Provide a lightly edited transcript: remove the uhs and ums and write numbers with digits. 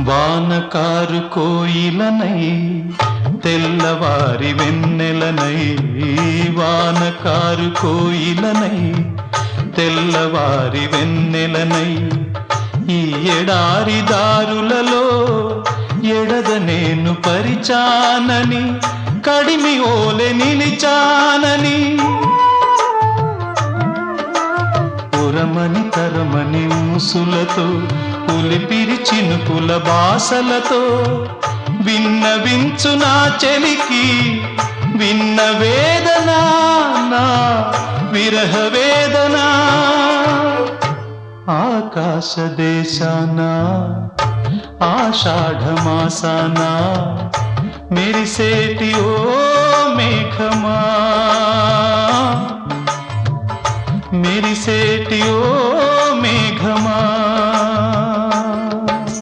వానకారు కోయిలనై తెల్లవారి వెన్నెలనై, వానకారు కోయిలనై తెల్లవారి వెన్నెలనై, ఈ ఎడారి దారులలో ఎడద నేను పరిచానని, కడిమి ఓలె నిలిచానని, పురమని తరమని ఊసులతో ఉలిపిరి చినుకుల బాసలతో విన్నవించు నా చెలికి విన్న వేదన, నా విరహ వేదన. ఆకాశ దేశాన ఆషాఢమాసాన మెరిసేటి ఓ మేఘమా, మెరిసేటి ఓ